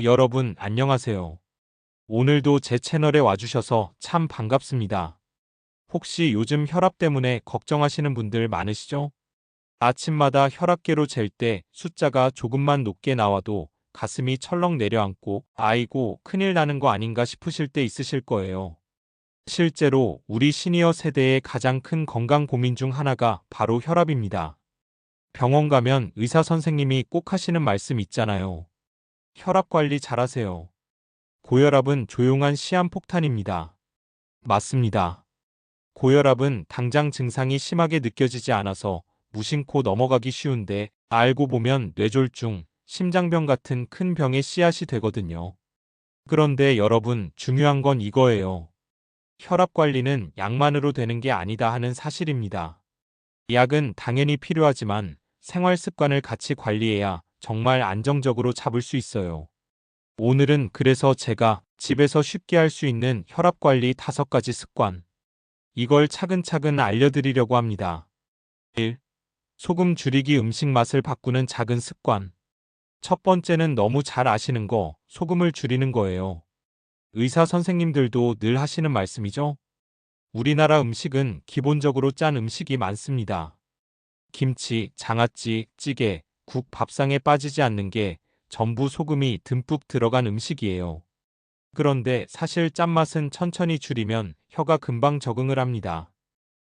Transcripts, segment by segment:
여러분, 안녕하세요. 오늘도 제 채널에 와주셔서 참 반갑습니다. 혹시 요즘 혈압 때문에 걱정하시는 분들 많으시죠? 아침마다 혈압계로 잴 때 숫자가 조금만 높게 나와도 가슴이 철렁 내려앉고 아이고, 큰일 나는 거 아닌가 싶으실 때 있으실 거예요. 실제로 우리 시니어 세대의 가장 큰 건강 고민 중 하나가 바로 혈압입니다. 병원 가면 의사 선생님이 꼭 하시는 말씀 있잖아요. 혈압 관리 잘하세요. 고혈압은 조용한 시한폭탄입니다. 맞습니다. 고혈압은 당장 증상이 심하게 느껴지지 않아서 무심코 넘어가기 쉬운데 알고 보면 뇌졸중, 심장병 같은 큰 병의 씨앗이 되거든요. 그런데 여러분, 중요한 건 이거예요. 혈압 관리는 약만으로 되는 게 아니다 하는 사실입니다. 약은 당연히 필요하지만 생활 습관을 같이 관리해야 정말 안정적으로 잡을 수 있어요. 오늘은 그래서 제가 집에서 쉽게 할 수 있는 혈압 관리 5가지 습관, 이걸 차근차근 알려드리려고 합니다. 1. 소금 줄이기. 음식 맛을 바꾸는 작은 습관. 첫 번째는 너무 잘 아시는 거, 소금을 줄이는 거예요. 의사 선생님들도 늘 하시는 말씀이죠? 우리나라 음식은 기본적으로 짠 음식이 많습니다. 김치, 장아찌, 찌개, 국, 밥상에 빠지지 않는 게 전부 소금이 듬뿍 들어간 음식이에요. 그런데 사실 짠맛은 천천히 줄이면 혀가 금방 적응을 합니다.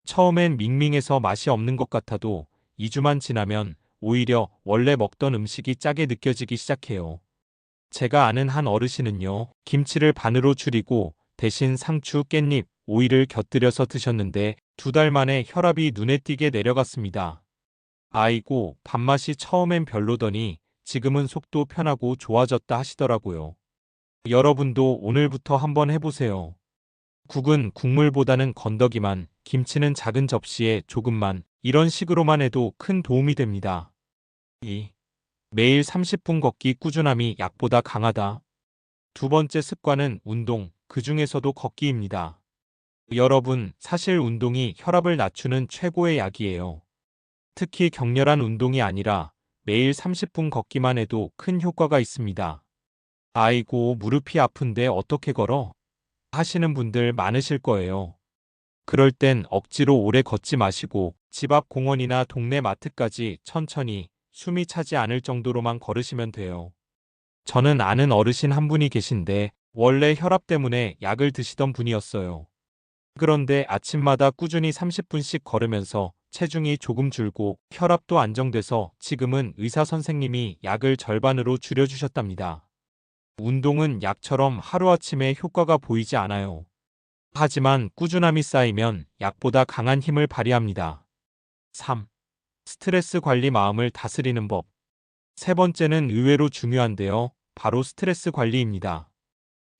처음엔 밍밍해서 맛이 없는 것 같아도 2주만 지나면 오히려 원래 먹던 음식이 짜게 느껴지기 시작해요. 제가 아는 한 어르신은요, 김치를 반으로 줄이고 대신 상추, 깻잎, 오이를 곁들여서 드셨는데 2달 만에 혈압이 눈에 띄게 내려갔습니다. 아이고, 밥맛이 처음엔 별로더니 지금은 속도 편하고 좋아졌다 하시더라고요. 여러분도 오늘부터 한번 해보세요. 국은 국물보다는 건더기만, 김치는 작은 접시에 조금만, 이런 식으로만 해도 큰 도움이 됩니다. 2. 매일 30분 걷기. 꾸준함이 약보다 강하다. 두 번째 습관은 운동, 그 중에서도 걷기입니다. 여러분, 사실 운동이 혈압을 낮추는 최고의 약이에요. 특히 격렬한 운동이 아니라 매일 30분 걷기만 해도 큰 효과가 있습니다. 아이고, 무릎이 아픈데 어떻게 걸어? 하시는 분들 많으실 거예요. 그럴 땐 억지로 오래 걷지 마시고 집 앞 공원이나 동네 마트까지 천천히 숨이 차지 않을 정도로만 걸으시면 돼요. 저는 아는 어르신 한 분이 계신데 원래 혈압 때문에 약을 드시던 분이었어요. 그런데 아침마다 꾸준히 30분씩 걸으면서 체중이 조금 줄고 혈압도 안정돼서 지금은 의사 선생님이 약을 절반으로 줄여주셨답니다. 운동은 약처럼 하루아침에 효과가 보이지 않아요. 하지만 꾸준함이 쌓이면 약보다 강한 힘을 발휘합니다. 3. 스트레스 관리. 마음을 다스리는 법. 세 번째는 의외로 중요한데요. 바로 스트레스 관리입니다.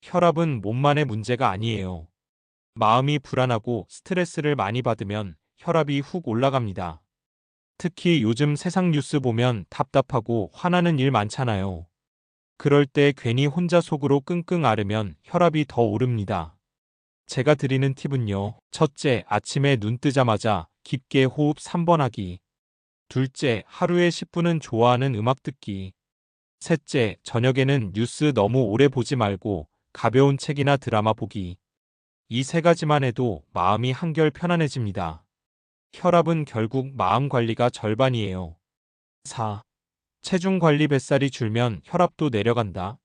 혈압은 몸만의 문제가 아니에요. 마음이 불안하고 스트레스를 많이 받으면 혈압이 훅 올라갑니다. 특히 요즘 세상 뉴스 보면 답답하고 화나는 일 많잖아요. 그럴 때 괜히 혼자 속으로 끙끙 앓으면 혈압이 더 오릅니다. 제가 드리는 팁은요. 첫째, 아침에 눈 뜨자마자 깊게 호흡 3번 하기. 둘째, 하루에 10분은 좋아하는 음악 듣기. 셋째, 저녁에는 뉴스 너무 오래 보지 말고 가벼운 책이나 드라마 보기. 이 세 가지만 해도 마음이 한결 편안해집니다. 혈압은 결국 마음 관리가 절반이에요. 4. 체중 관리. 뱃살이 줄면 혈압도 내려간다.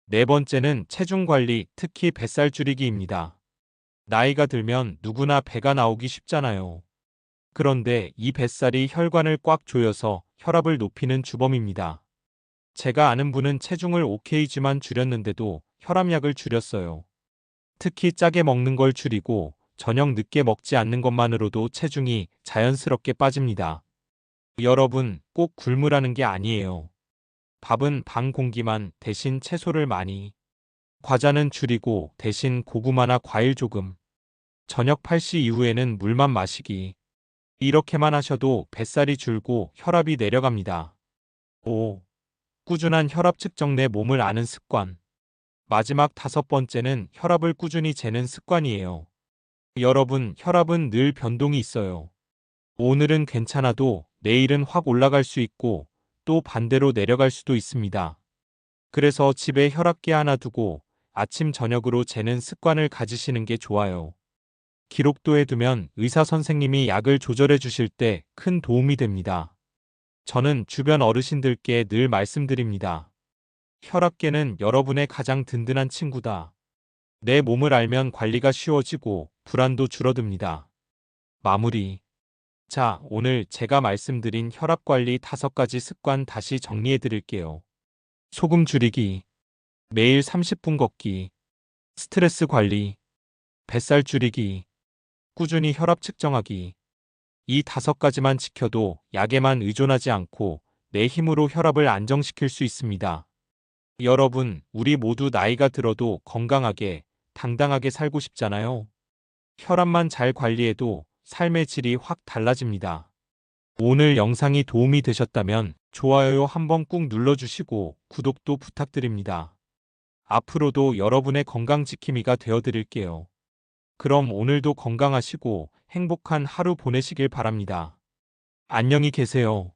네 번째는 체중 관리, 특히 뱃살 줄이기입니다. 나이가 들면 누구나 배가 나오기 쉽잖아요. 그런데 이 뱃살이 혈관을 꽉 조여서 혈압을 높이는 주범입니다. 제가 아는 분은 체중을 5kg만 줄였는데도 혈압약을 줄였어요. 특히 짜게 먹는 걸 줄이고 저녁 늦게 먹지 않는 것만으로도 체중이 자연스럽게 빠집니다. 여러분, 꼭 굶으라는 게 아니에요. 밥은 반 공기만, 대신 채소를 많이. 과자는 줄이고 대신 고구마나 과일 조금. 저녁 8시 이후에는 물만 마시기. 이렇게만 하셔도 뱃살이 줄고 혈압이 내려갑니다. 5. 꾸준한 혈압 측정. 내 몸을 아는 습관. 마지막 5번째는 혈압을 꾸준히 재는 습관이에요. 여러분, 혈압은 늘 변동이 있어요. 오늘은 괜찮아도 내일은 확 올라갈 수 있고 또 반대로 내려갈 수도 있습니다. 그래서 집에 혈압계 하나 두고 아침 저녁으로 재는 습관을 가지시는 게 좋아요. 기록도 해두면 의사 선생님이 약을 조절해 주실 때 큰 도움이 됩니다. 저는 주변 어르신들께 늘 말씀드립니다. 혈압계는 여러분의 가장 든든한 친구다. 내 몸을 알면 관리가 쉬워지고 불안도 줄어듭니다. 마무리. 자, 오늘 제가 말씀드린 혈압 관리 5가지 습관 다시 정리해 드릴게요. 소금 줄이기, 매일 30분 걷기, 스트레스 관리, 뱃살 줄이기, 꾸준히 혈압 측정하기. 이 5가지만 지켜도 약에만 의존하지 않고 내 힘으로 혈압을 안정시킬 수 있습니다. 여러분, 우리 모두 나이가 들어도 건강하게, 당당하게 살고 싶잖아요. 혈압만 잘 관리해도 삶의 질이 확 달라집니다. 오늘 영상이 도움이 되셨다면 좋아요 한번 꾹 눌러주시고 구독도 부탁드립니다. 앞으로도 여러분의 건강 지킴이가 되어드릴게요. 그럼 오늘도 건강하시고 행복한 하루 보내시길 바랍니다. 안녕히 계세요.